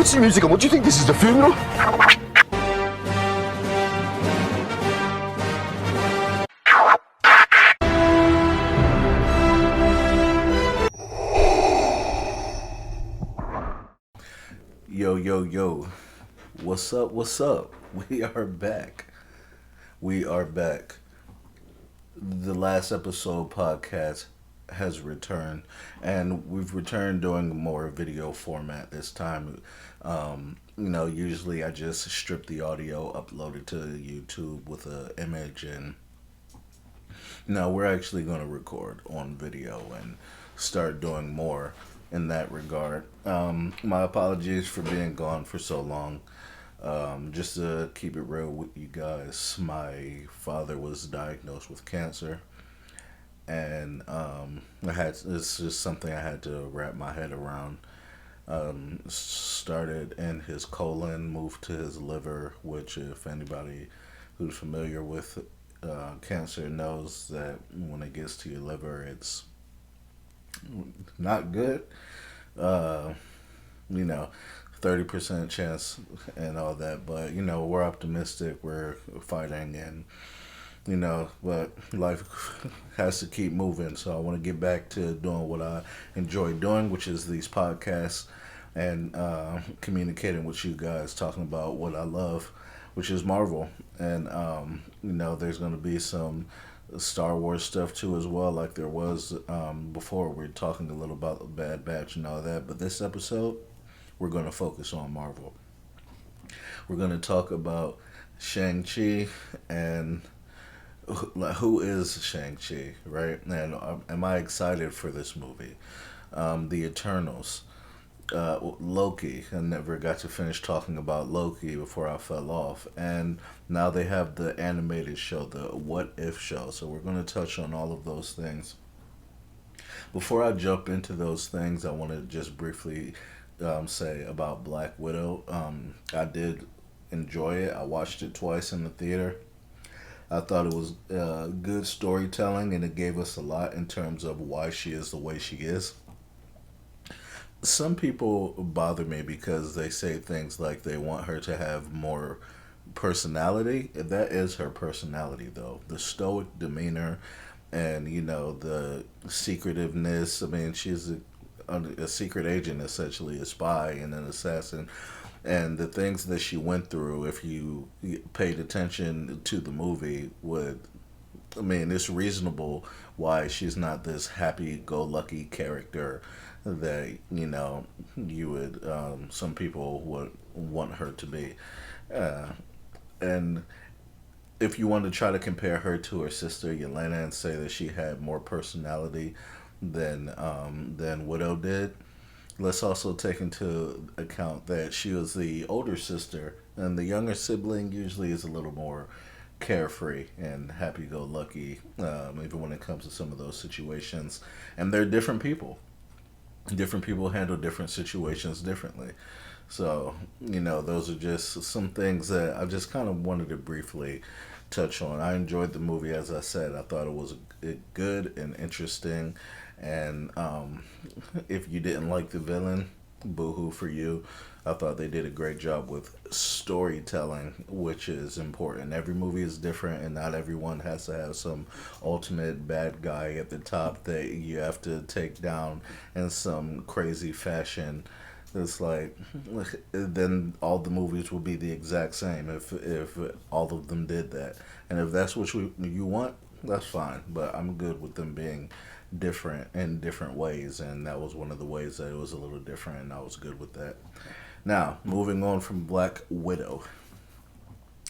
What's the music on? What do you think this is, a funeral? Yo, yo, yo. What's up? What's up? We are back. We are back. The last episode podcast has returned, and we've returned doing more video format this time. Usually I just strip the audio, upload it to YouTube with an image, and now we're actually going to record on video and start doing more in that regard. My apologies for being gone for so long. Just to keep it real with you guys, my father was diagnosed with cancer, and it's just something I had to wrap my head around. Started in his colon, moved to his liver, which if anybody who's familiar with cancer knows that when it gets to your liver, it's not good. Uh, 30% chance and all that, but we're optimistic, we're fighting, and but life has to keep moving. So I want to get back to doing what I enjoy doing, which is these podcasts and communicating with you guys, talking about what I love, which is Marvel. And there's going to be some Star Wars stuff too as well, like there was before. We're talking a little about the Bad Batch and all that, but this episode we're going to focus on Marvel. We're going to talk about Shang Chi and who is Shang Chi, right? And am I excited for this movie? The Eternals. Loki. I never got to finish talking about Loki before I fell off. And now they have the animated show, the What If show. So we're going to touch on all of those things. Before I jump into those things, I want to just briefly say about Black Widow. I did enjoy it. I watched it twice in the theater. I thought it was good storytelling, and it gave us a lot in terms of why she is the way she is. Some people bother me because they say things like they want her to have more personality. That is her personality, though. The stoic demeanor and, the secretiveness. I mean, she's a secret agent, essentially, a spy and an assassin. And the things that she went through, if you paid attention to the movie, it's reasonable why she's not this happy-go-lucky character that you would some people would want her to be, and if you want to try to compare her to her sister Yelena and say that she had more personality than Widow did, let's also take into account that she was the older sister, and the younger sibling usually is a little more carefree and happy-go-lucky, even when it comes to some of those situations. And they're different people. Different people handle different situations differently. So, those are just some things that I just kind of wanted to briefly touch on. I enjoyed the movie, as I said. I thought it was good and interesting. And if you didn't like the villain, boo-hoo for you. I thought they did a great job with storytelling, which is important. Every movie is different, and not everyone has to have some ultimate bad guy at the top that you have to take down in some crazy fashion. It's like, then all the movies will be the exact same if all of them did that. And if that's what you want, that's fine. But I'm good with them being different in different ways, and that was one of the ways that it was a little different, and I was good with that. Now, moving on from Black Widow.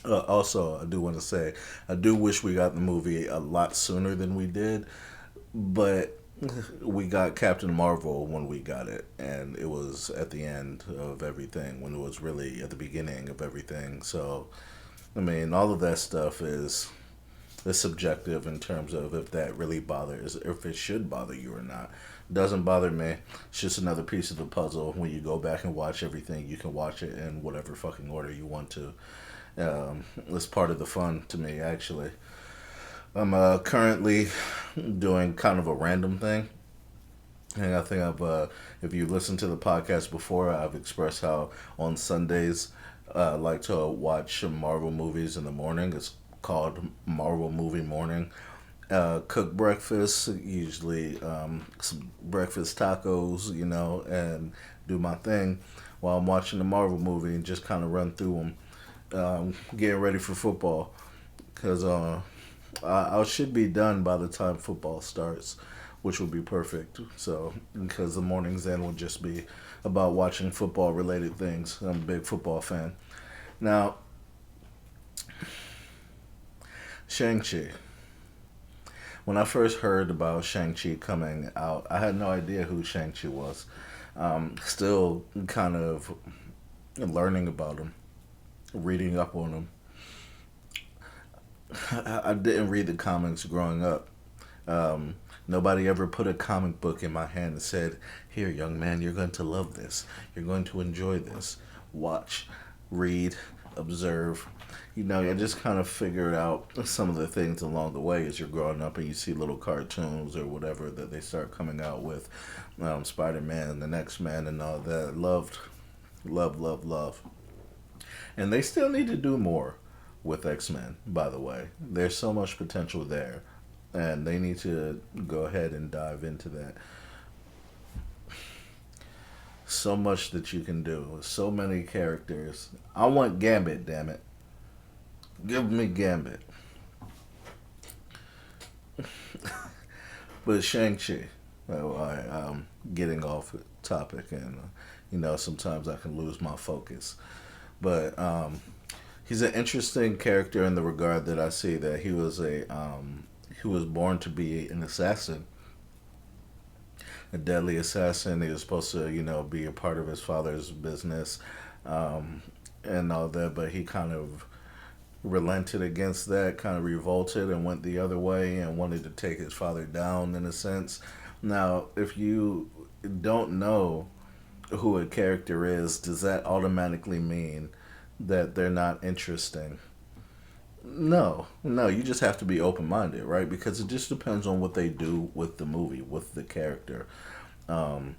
Also, I do want to say, I do wish we got the movie a lot sooner than we did, but we got Captain Marvel when we got it, and it was at the end of everything, when it was really at the beginning of everything. So, all of that stuff is subjective in terms of if that really bothers, if it should bother you or not. Doesn't bother me. It's just another piece of the puzzle. When you go back and watch everything, you can watch it in whatever fucking order you want to. It's part of the fun to me, actually. I'm currently doing kind of a random thing. And I think if you listened to the podcast before, I've expressed how on Sundays I like to watch Marvel movies in the morning. It's called Marvel Movie Morning. Cook breakfast, usually some breakfast tacos, and do my thing while I'm watching the Marvel movie and just kind of run through them, getting ready for football. Because I should be done by the time football starts, which would be perfect. So, because the mornings then will just be about watching football related things. I'm a big football fan. Now, Shang-Chi. When I first heard about Shang-Chi coming out, I had no idea who Shang-Chi was. Still kind of learning about him, reading up on him. I didn't read the comics growing up. Nobody ever put a comic book in my hand and said, "Here, young man, you're going to love this. You're going to enjoy this. Watch, read, observe." I just kind of figured out some of the things along the way as you're growing up and you see little cartoons or whatever that they start coming out with. Spider Man, the Next Man, and all that. Loved, love, love, love. And they still need to do more with X Men, by the way. There's so much potential there. And they need to go ahead and dive into that. So much that you can do. So many characters. I want Gambit, damn it. Give me Gambit. But Shang-Chi. I'm getting off topic, and sometimes I can lose my focus. But he's an interesting character in the regard that I see that he was born to be an assassin, a deadly assassin. He was supposed to be a part of his father's business, and all that. But he kind of relented against that, kind of revolted and went the other way and wanted to take his father down in a sense. Now, if you don't know who a character is, does that automatically mean that they're not interesting? No, no, you just have to be open minded, right? Because it just depends on what they do with the movie, with the character. Um,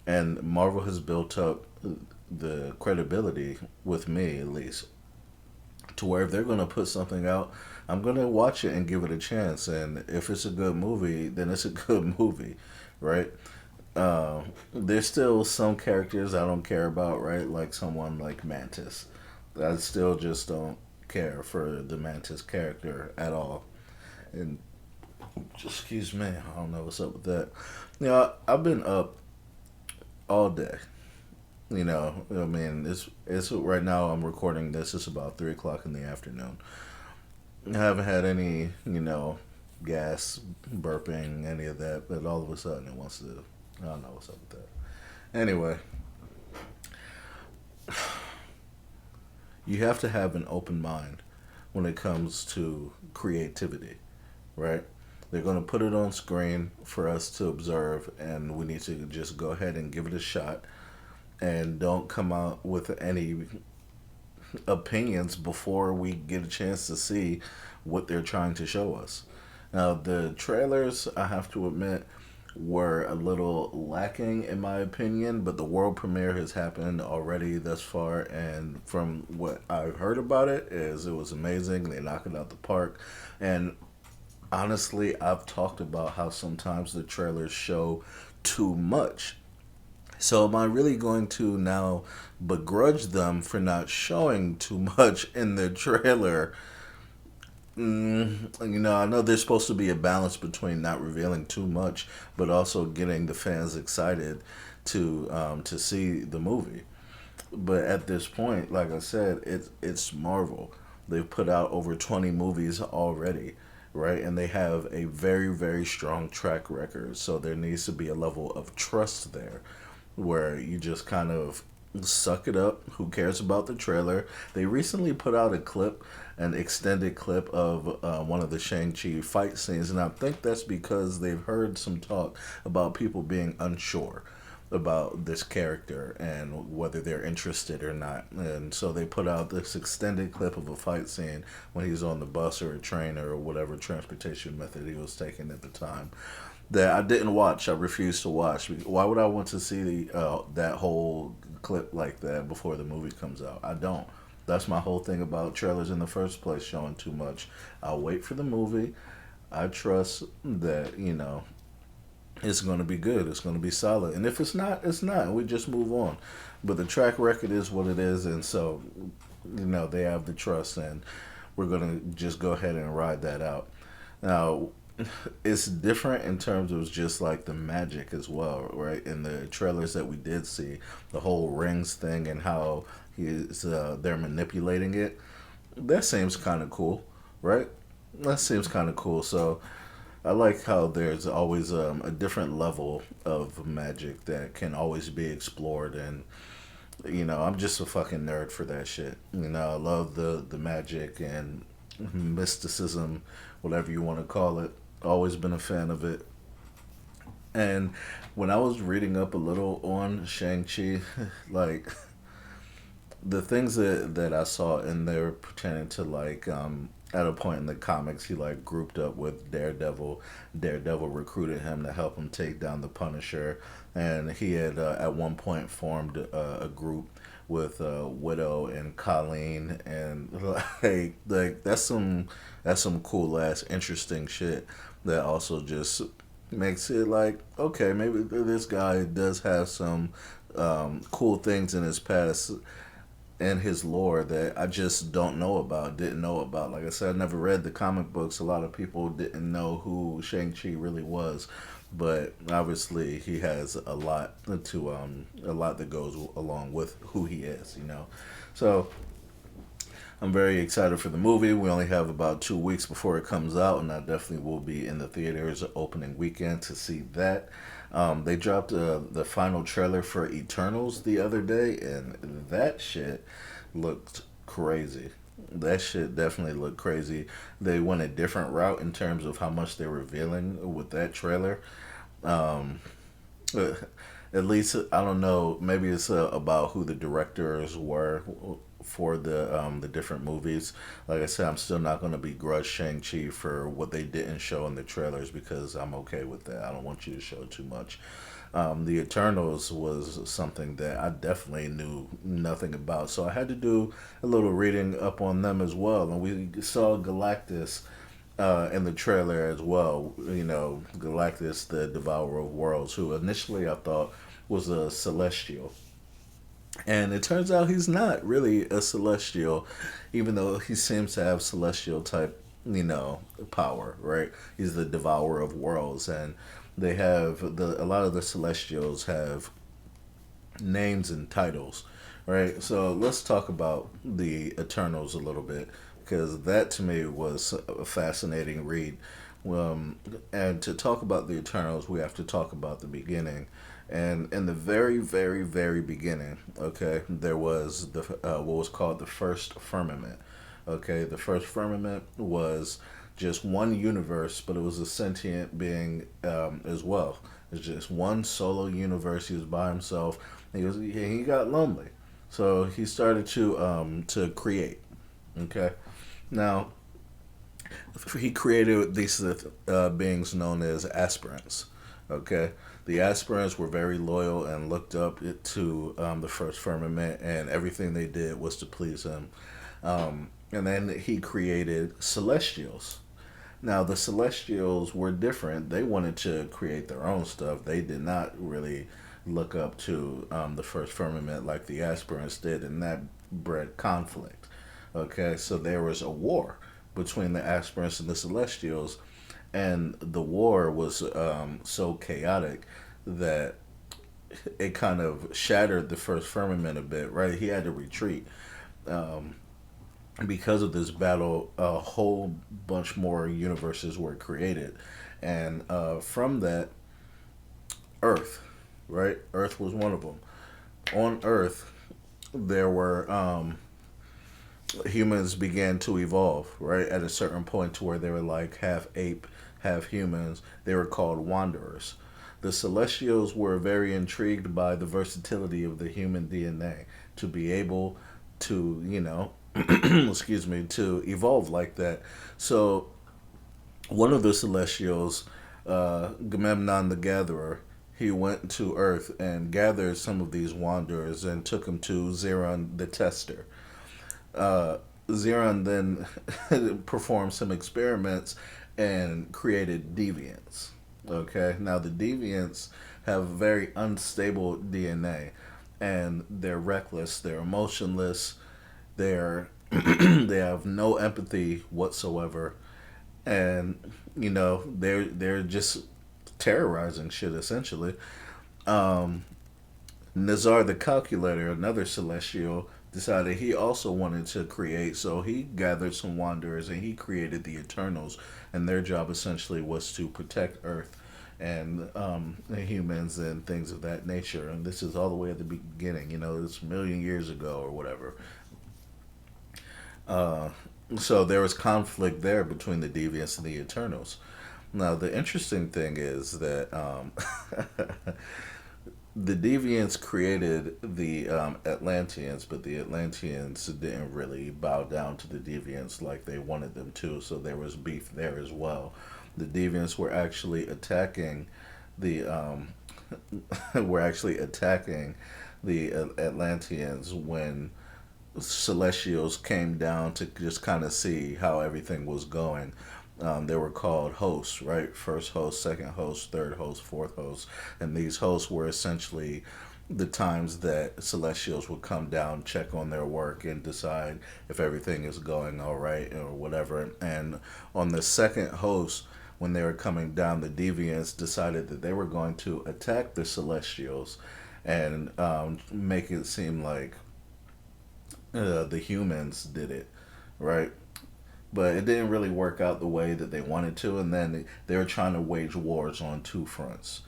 and Marvel has built up the credibility, with me at least, to where if they're going to put something out, I'm going to watch it and give it a chance. And if it's a good movie, then it's a good movie, right? There's still some characters I don't care about, right? Like someone like Mantis. I still just don't care for the Mantis character at all. And just excuse me, I don't know what's up with that. I've been up all day. I mean, it's right now. I'm recording this. It's about 3 o'clock in the afternoon. I haven't had any, gas, burping, any of that. But all of a sudden, it wants to. I don't know what's up with that. Anyway, you have to have an open mind when it comes to creativity, right? They're going to put it on screen for us to observe, and we need to just go ahead and give it a shot and don't come out with any opinions before we get a chance to see what they're trying to show us. Now, the trailers, I have to admit, were a little lacking in my opinion, but the world premiere has happened already thus far, and from what I've heard about it, is it was amazing. They knocked it out the park, and honestly, I've talked about how sometimes the trailers show too much. So am I really going to now begrudge them for not showing too much in the trailer? I know there's supposed to be a balance between not revealing too much, but also getting the fans excited to see the movie. But at this point, like I said, it's Marvel. They've put out over 20 movies already, right? And they have a very, very strong track record. So there needs to be a level of trust there where you just kind of suck it up. Who cares about the trailer? They recently put out a clip, an extended clip of one of the Shang-Chi fight scenes, and I think that's because they've heard some talk about people being unsure about this character and whether they're interested or not. And so they put out this extended clip of a fight scene when he's on the bus or a train or whatever transportation method he was taking at the time. that I didn't watch. I refused to watch. Why would I want to see that whole clip like that before the movie comes out? I don't. That's my whole thing about trailers in the first place, showing too much. I'll wait for the movie. I trust that, it's going to be good. It's going to be solid. And if it's not, it's not. We just move on. But the track record is what it is. And so, they have the trust. And we're going to just go ahead and ride that out. Now, it's different in terms of just like the magic as well, right? In the trailers that we did see, the whole rings thing and how they're manipulating it. That seems kind of cool, right? That seems kind of cool. So I like how there's always a different level of magic that can always be explored, and I'm just a fucking nerd for that shit. I love the magic and mysticism, whatever you want to call it. Always been a fan of it. And when I was reading up a little on Shang Chi, like the things that I saw in there pertaining to like at a point in the comics he like grouped up with Daredevil. Daredevil recruited him to help him take down the Punisher, and he had at one point formed a group with Widow and Colleen, and like that's some cool ass interesting shit that also just makes it like, okay, maybe this guy does have some cool things in his past and his lore that I just don't know about, didn't know about. Like I said, I never read the comic books. A lot of people didn't know who Shang-Chi really was, but obviously he has a lot that goes along with who he is. So I'm very excited for the movie. We only have about 2 weeks before it comes out, and I definitely will be in the theaters opening weekend to see that. They dropped the final trailer for Eternals the other day, and that shit looked crazy. That shit definitely looked crazy. They went a different route in terms of how much they're revealing with that trailer. Um, uh, at least I don't know. Maybe it's about who the directors were for the different movies. Like I said, I'm still not going to begrudge Shang Chi for what they didn't show in the trailers because I'm okay with that. I don't want you to show too much. The Eternals was something that I definitely knew nothing about, so I had to do a little reading up on them as well. And we saw Galactus in the trailer as well. Galactus, the Devourer of Worlds, who initially I thought was a celestial. And it turns out he's not really a celestial, even though he seems to have celestial type, power, right? He's the devourer of worlds, and they have a lot of the celestials have names and titles, right? So let's talk about the Eternals a little bit because that to me was a fascinating read. And to talk about the Eternals, we have to talk about the beginning. And in the very, very, very beginning, okay, there was the what was called the first firmament. Okay, the first firmament was just one universe, but it was a sentient being as well. It's just one solo universe. He was by himself. He got lonely, so he started to create. Okay, now he created these beings known as aspirants. Okay, the aspirants were very loyal and looked up to the first firmament, and everything they did was to please him. And then he created celestials. Now the celestials were different. They wanted to create their own stuff. They did not really look up to the first firmament like the aspirants did, and that bred conflict. Okay, so there was a war between the aspirants and the celestials, and the war was so chaotic that it kind of shattered the first firmament a bit. Right, he had to retreat. Um, because of this battle, a whole bunch more universes were created, and from that, Earth, right? Earth was one of them. On Earth, there were humans began to evolve, right? At a certain point to where they were like half ape, half humans. They were called wanderers. The Celestials were very intrigued by the versatility of the human DNA to be able to, excuse me, to evolve like that. So one of the Celestials Gamemnon the Gatherer, he went to Earth and gathered some of these wanderers and took them to Xeron the Tester. Uh, Xeron then performed some experiments and created deviants. Okay, now the deviants have very unstable DNA, and they're reckless, they're emotionless, they're they have no empathy whatsoever, and they're just terrorizing shit essentially. Um, Nazar the Calculator, another celestial, decided he also wanted to create, so he gathered some wanderers and he created the Eternals, and their job essentially was to protect Earth and the humans and things of that nature. And this is all the way at the beginning, it's a million years ago or whatever. Uh, so there was conflict there between the Deviants and the Eternals. Now, the interesting thing is that the Deviants created the Atlanteans, but the Atlanteans didn't really bow down to the Deviants like they wanted them to, so there was beef there as well. The Deviants were actually attacking the were actually attacking the Atlanteans when Celestials came down to just kind of see how everything was going. They were called hosts, right? First host, second host, third host, fourth host. And these hosts were essentially the times that Celestials would come down, check on their work, and decide if everything is going all right or whatever. And on the second host, when they were coming down, the Deviants decided that they were going to attack the Celestials and make it seem like the humans did it, right? But it didn't really work out the way that they wanted to, and then they were trying to wage wars on two fronts,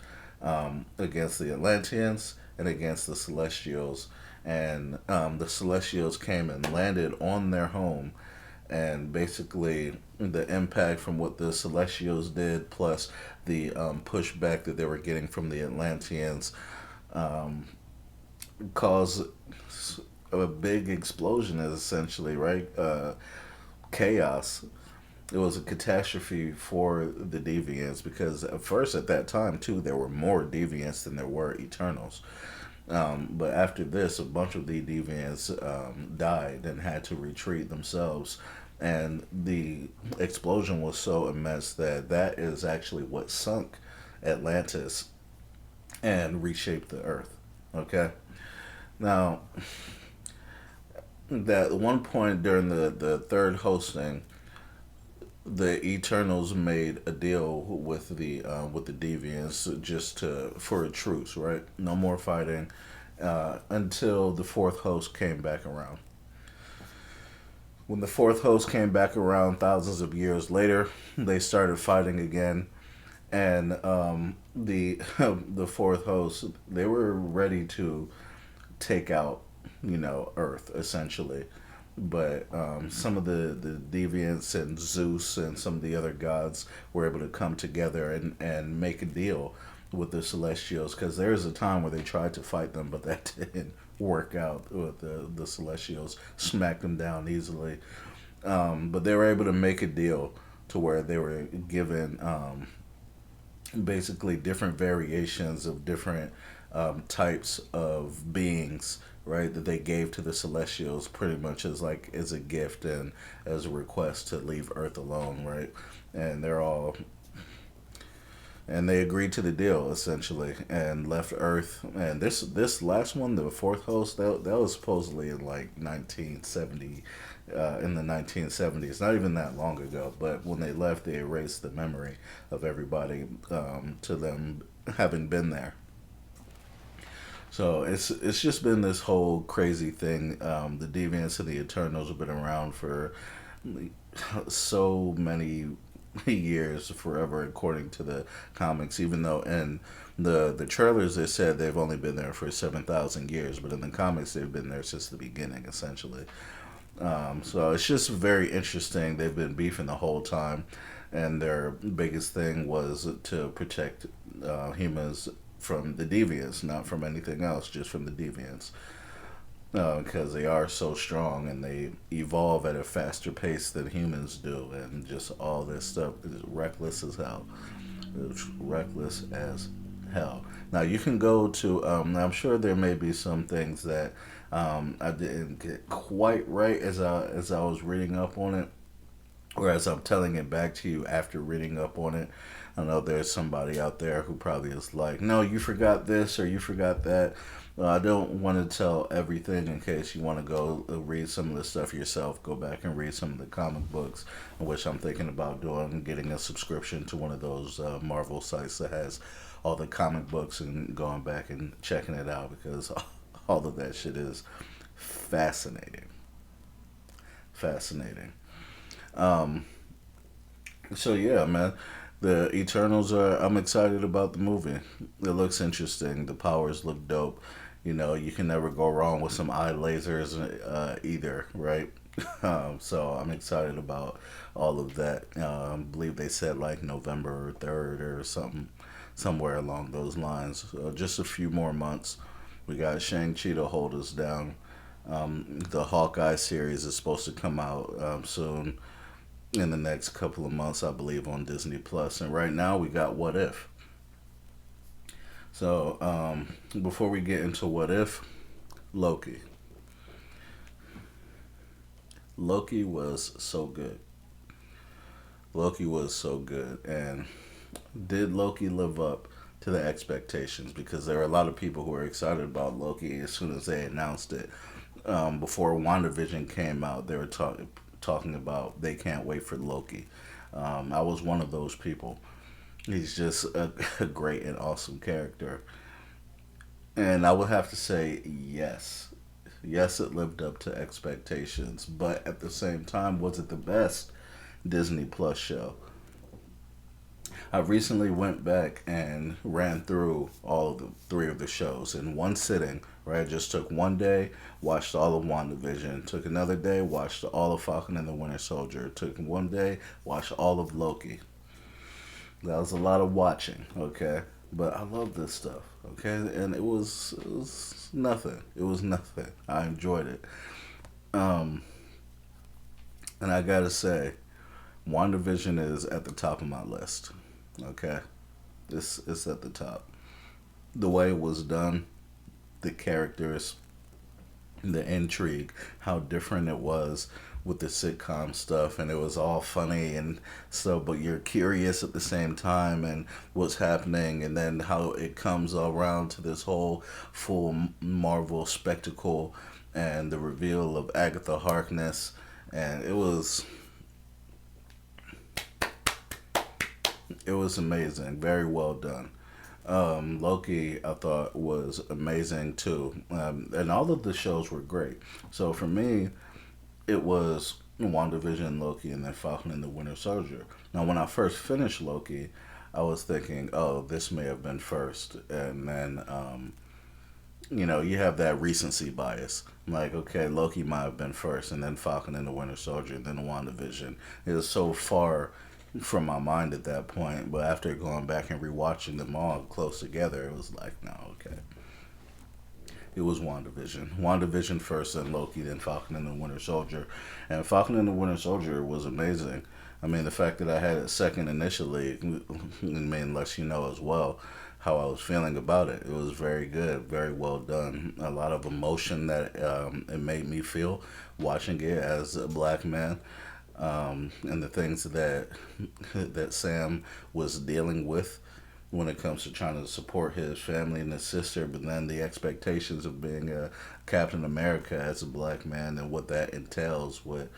against the Atlanteans and against the Celestials. And the Celestials came and landed on their home, and basically the impact from what the Celestials did, plus the pushback that they were getting from the Atlanteans, um, caused a big explosion, essentially, right? Chaos. It was a catastrophe for the deviants because at first, at that time too, there were more deviants than there were Eternals. But after this, a bunch of the deviants died and had to retreat themselves, and the explosion was so immense that that is actually what sunk Atlantis and reshaped the Earth. Okay, now that one point during the third hosting, the Eternals made a deal with the Deviants just to for a truce, right? No more fighting until the fourth host came back around. When the fourth host came back around thousands of years later, they started fighting again, and the the fourth host, they were ready to take out Earth essentially. But some of the deviants and Zeus and some of the other gods were able to come together and make a deal with the Celestials, because there was a time where they tried to fight them, but that didn't work out. With the Celestials smacked them down easily, but they were able to make a deal to where they were given basically different variations of different types of beings, right, that they gave to the Celestials pretty much as like as a gift and as a request to leave Earth alone, right? And they're all and they agreed to the deal essentially and left Earth. And this last one, the fourth host, that was supposedly in like 1970, in the 1970s, not even that long ago. But when they left, they erased the memory of everybody, to them having been there. So it's just been this whole crazy thing. The Deviants and the Eternals have been around for so many years, forever, according to the comics. Even though in the trailers they said they've only been there for 7,000 years, but in the comics they've been there since the beginning, essentially. So it's just very interesting. They've been beefing the whole time, and their biggest thing was to protect humans from the deviants, not from anything else, just from the deviants. Because they are so strong and they evolve at a faster pace than humans do, and just all this stuff is reckless as hell. It's reckless as hell. Now you can go to. I'm sure there may be some things that I didn't get quite right as I was reading up on it, or as I'm telling it back to you after reading up on it. I know there's somebody out there who probably is like, no, you forgot this or you forgot that. I don't want to tell everything in case you want to go read some of the stuff yourself. Go back and read some of the comic books, which I'm thinking about doing, getting a subscription to one of those Marvel sites that has all the comic books and going back and checking it out because all of that shit is fascinating. Fascinating. Um, so yeah, man, the Eternals are. I'm excited about the movie. It looks interesting. The powers look dope. You know, you can never go wrong with some eye lasers either, right? So I'm excited about all of that. I believe they said like November 3rd or something, somewhere along those lines. Just a few more months. We got Shang Chi to hold us down. The Hawkeye series is supposed to come out soon in the next couple of months, I believe, on Disney Plus. And right now we got What If. So before we get into What If, Loki. Loki was so good. Loki was so good. And did Loki live up to the expectations? Because there are a lot of people who are excited about Loki as soon as they announced it. Before WandaVision came out, they were talking about they can't wait for Loki. I was one of those people. He's just a great and awesome character. And I would have to say yes. Yes, it lived up to expectations. But at the same time, was it the best Disney Plus show? I recently went back and ran through all of the three of the shows in one sitting. Right, just took one day, watched all of WandaVision. Took another day, watched all of Falcon and the Winter Soldier. Took one day, watched all of Loki. That was a lot of watching, okay? But I love this stuff, okay? And it was nothing. It was nothing. I enjoyed it. Um, and I gotta say, WandaVision is at the top of my list, okay? It's at the top. The way it was done, the characters, the intrigue, how different it was with the sitcom stuff, and it was all funny and so, but you're curious at the same time and what's happening, and then how it comes around to this whole full Marvel spectacle and the reveal of Agatha Harkness, and it was amazing, very well done. Loki, I thought, was amazing too, and all of the shows were great. So for me, it was WandaVision, Loki, and then Falcon and the Winter Soldier. Now, when I first finished Loki, I was thinking, oh, this may have been first, and then you have that recency bias. Like, okay, Loki might have been first, and then Falcon and the Winter Soldier, and then WandaVision. It was so far from my mind at that point, but after going back and rewatching them all close together, it was like, no, okay. It was WandaVision. WandaVision first, then Loki, then Falcon and the Winter Soldier. And Falcon and the Winter Soldier was amazing. I mean, the fact that I had it second initially, I mean, lets you know as well how I was feeling about it. It was very good, very well done. A lot of emotion that it made me feel watching it as a black man, and the things that Sam was dealing with when it comes to trying to support his family and his sister, but then the expectations of being a Captain America as a black man and what that entails, with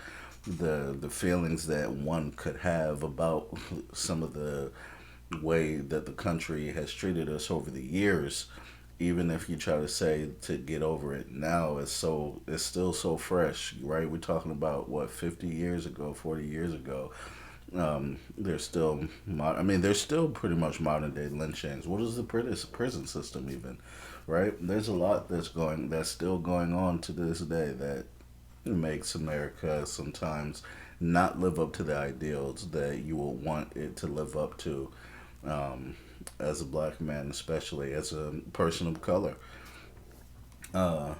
the feelings that one could have about some of the way that the country has treated us over the years. Even if you try to say to get over it now, it's still so fresh, right? We're talking about what, 50 years ago, 40 years ago. There's still, I mean, there's still pretty much modern day lynchings. What is the prison system even, right? There's a lot that's still going on to this day that makes America sometimes not live up to the ideals that you will want it to live up to, um, as a black man, especially as a person of color. Uh,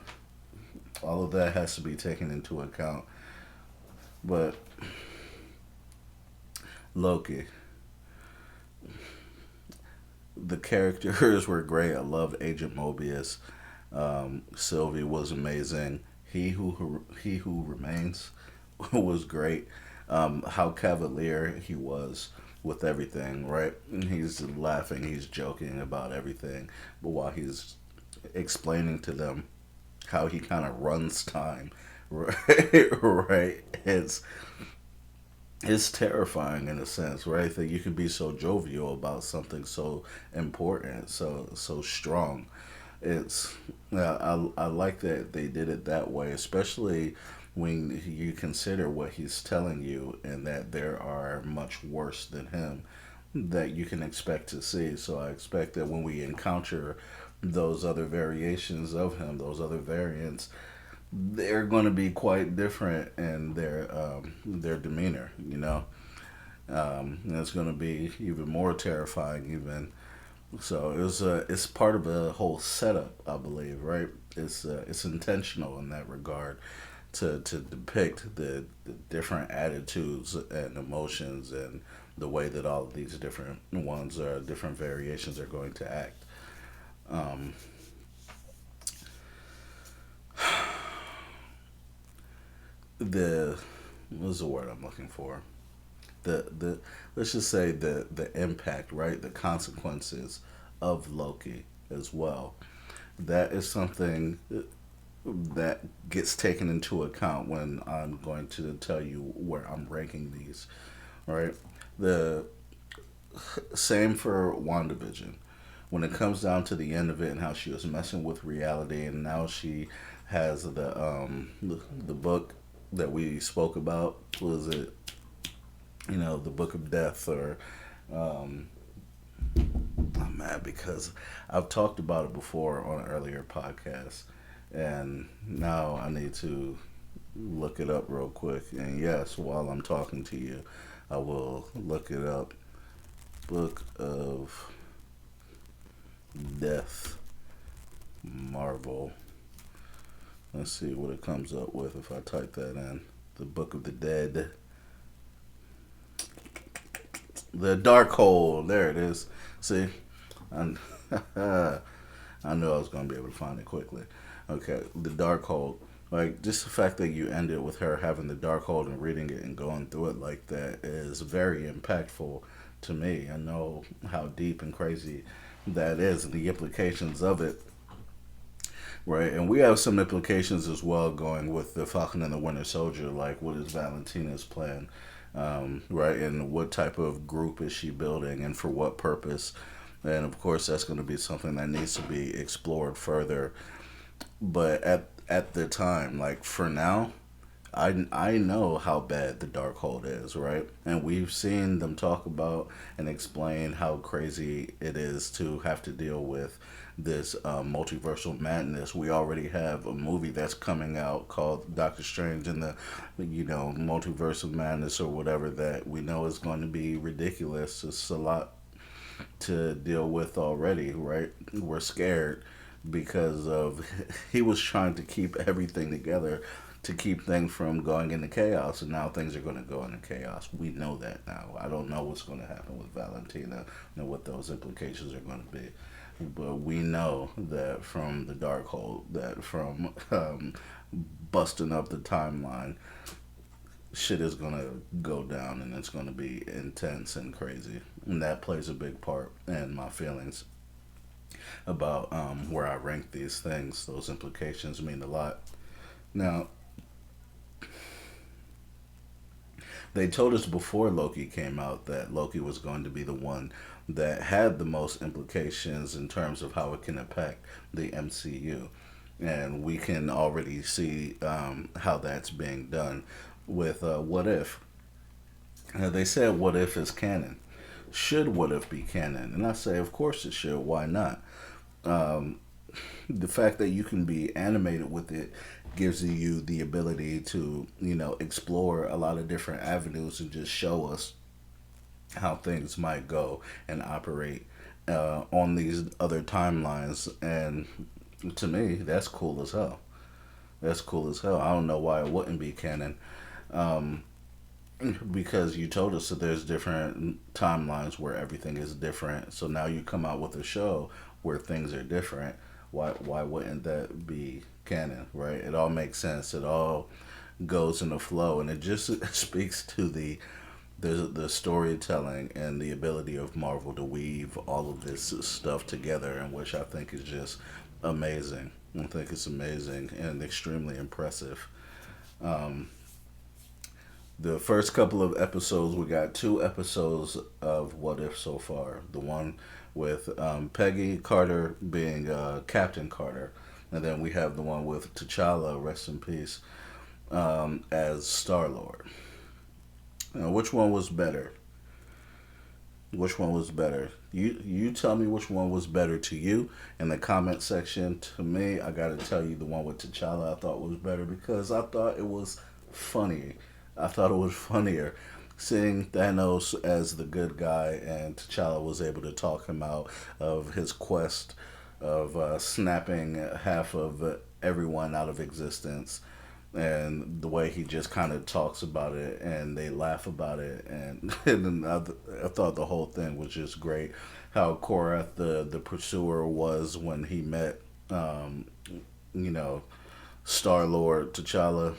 all of that has to be taken into account. But Loki, The characters were great. I loved Agent Mobius. Sylvie was amazing. He who remains was great. How cavalier he was with everything, right? He's laughing, he's joking about everything, but while he's explaining to them how he kind of runs time, right? Right? It's terrifying in a sense, right? That you can be so jovial about something so important, so strong. It's I like that they did it that way, especially when you consider what he's telling you and that there are much worse than him that you can expect to see. So I expect that when we encounter those other variations of him, those other variants, they're going to be quite different in their demeanor. And it's going to be even more terrifying, even. So it's part of a whole setup, I believe, right? It's intentional in that regard to depict the different attitudes and emotions and the way that all of these different ones are different variations are going to act. Um, the what's the word I'm looking for? The let's just say the impact, right? The consequences of Loki as well. That is something that gets taken into account when I'm going to tell you where I'm ranking these, right? The same for WandaVision. When it comes down to the end of it and how she was messing with reality, and now she has the book that we spoke about. Was it the Book of Death or um, I'm mad because I've talked about it before on an earlier podcast, and now I need to look it up real quick. And yes, while I'm talking to you, I will look it up. Book of Death, Marvel. Let's see what it comes up with if I type that in. The Book of the Dead. The Dark Hole. There it is. See? I, I knew I was going to be able to find it quickly. Okay, The Dark Hole. Like, just the fact that you ended with her having the dark hole and reading it and going through it like that is very impactful to me. I know how deep and crazy that is and the implications of it. Right, and we have some implications as well going with the Falcon and the Winter Soldier. Like, what is Valentina's plan? Right, and what type of group is she building, and for what purpose? And of course, that's going to be something that needs to be explored further. But at the time, like for now, I know how bad the dark hold is, right? And we've seen them talk about and explain how crazy it is to have to deal with this multiversal madness. We already have a movie that's coming out called Doctor Strange and the multiverse of madness or whatever that we know is going to be ridiculous. It's a lot to deal with already, right? We're scared because of he was trying to keep everything together to keep things from going into chaos, and now things are going to go into chaos. We know that now. I don't know what's going to happen with Valentina and what those implications are going to be, but we know that from the dark hole, that from busting up the timeline, shit is going to go down and it's going to be intense and crazy, and that plays a big part in my feelings about where I rank these things. Those implications mean a lot. Now, they told us before Loki came out that Loki was going to be the one that had the most implications in terms of how it can impact the MCU. And we can already see how that's being done with What If. They said What If is canon. Should What If be canon? And I say, of course it should. Why not? Um, the fact that you can be animated with it gives you the ability to explore a lot of different avenues and just show us how things might go and operate on these other timelines. And to me, that's cool as hell. That's cool as hell. I don't know why it wouldn't be canon. um, because you told us that there's different timelines where everything is different. So now you come out with a show where things are different. Why wouldn't that be canon, right? It all makes sense. It all goes in the flow, and it just speaks to the storytelling and the ability of Marvel to weave all of this stuff together, and which I think is just amazing. I think it's amazing and extremely impressive. Um, the first couple of episodes, we got two episodes of What If so far. The one with Peggy Carter being Captain Carter, and then we have the one with T'Challa, rest in peace, as Star Lord. Which one was better? Which one was better? You tell me which one was better to you in the comment section. To me, I gotta tell you the one with T'Challa I thought was better because I thought it was funny. I thought it was funnier. Seeing Thanos as the good guy and T'Challa was able to talk him out of his quest of snapping half of everyone out of existence, and the way he just kind of talks about it and they laugh about it, and I thought the whole thing was just great. How Korath the pursuer was when he met um, you know, Star Lord T'Challa.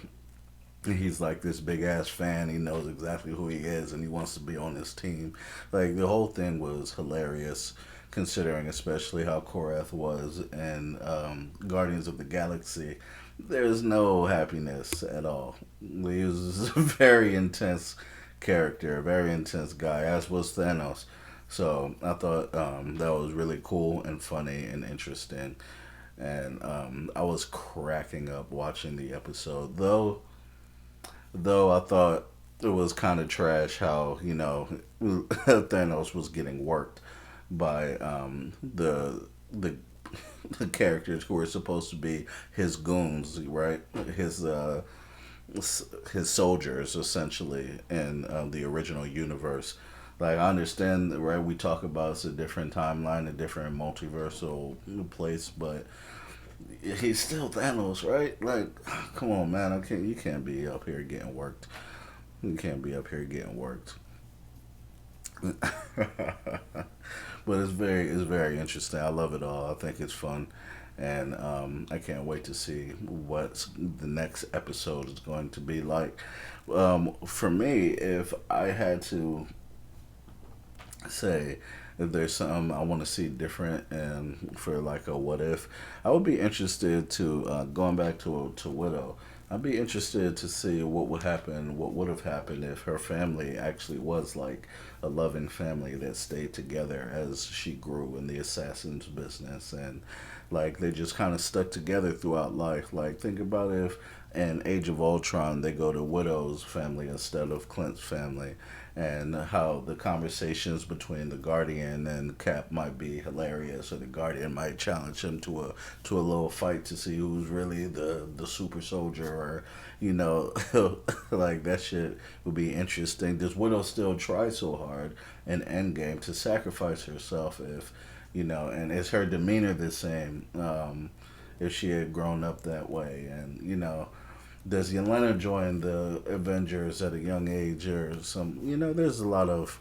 He's like this big ass fan. He knows exactly who he is, and he wants to be on his team. Like the whole thing was hilarious, considering especially how Korath was in Guardians of the Galaxy. There's no happiness at all. He was a very intense character, a very intense guy, as was Thanos. So I thought that was really cool and funny and interesting, and I was cracking up watching the episode. Though I thought it was kind of trash how Thanos was getting worked by the the characters who were supposed to be his goons, right? His his soldiers essentially in the original universe. Like I understand, right? We talk about it's a different timeline, a different multiversal place, but he's still Thanos, right? Like, come on, man. I can't. You can't be up here getting worked. You can't be up here getting worked. But it's very interesting. I love it all. I think it's fun, and I can't wait to see what the next episode is going to be like. For me, if I had to say if there's something I want to see different and for like a what if, I would be interested to going back to Widow. I'd be interested to see what would happen, what would have happened if her family actually was like a loving family that stayed together as she grew in the assassins business, and like they just kind of stuck together throughout life. Like think about if in Age of Ultron they go to Widow's family instead of Clint's family, and how the conversations between the Guardian and Cap might be hilarious, or the Guardian might challenge him to a little fight to see who's really the super soldier, or you know, like that shit would be interesting. Does Widow still try so hard in Endgame to sacrifice herself if and is her demeanor the same if she had grown up that way, and does Yelena join the Avengers at a young age or some? There's a lot of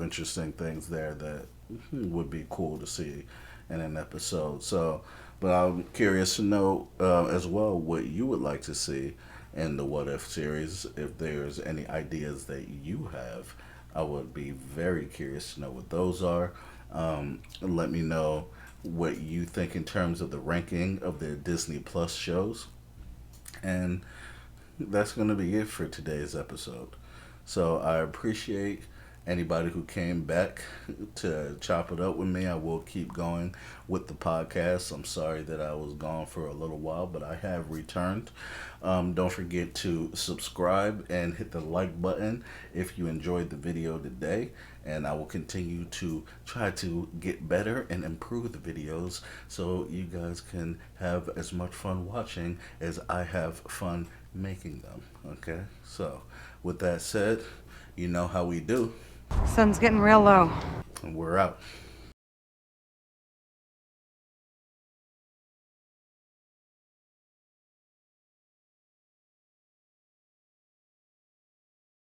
interesting things there that would be cool to see in an episode. So, but I'm curious to know as well what you would like to see in the What If series. If there's any ideas that you have, I would be very curious to know what those are. Let me know what you think in terms of the ranking of the Disney Plus shows. And that's going to be it for today's episode. So I appreciate anybody who came back to chop it up with me. I will keep going with the podcast. I'm sorry that I was gone for a little while, but I have returned. Don't forget to subscribe and hit the like button if you enjoyed the video today. And I will continue to try to get better and improve the videos so you guys can have as much fun watching as I have fun making them. Okay? So, with that said, you know how we do. Sun's getting real low. And we're out.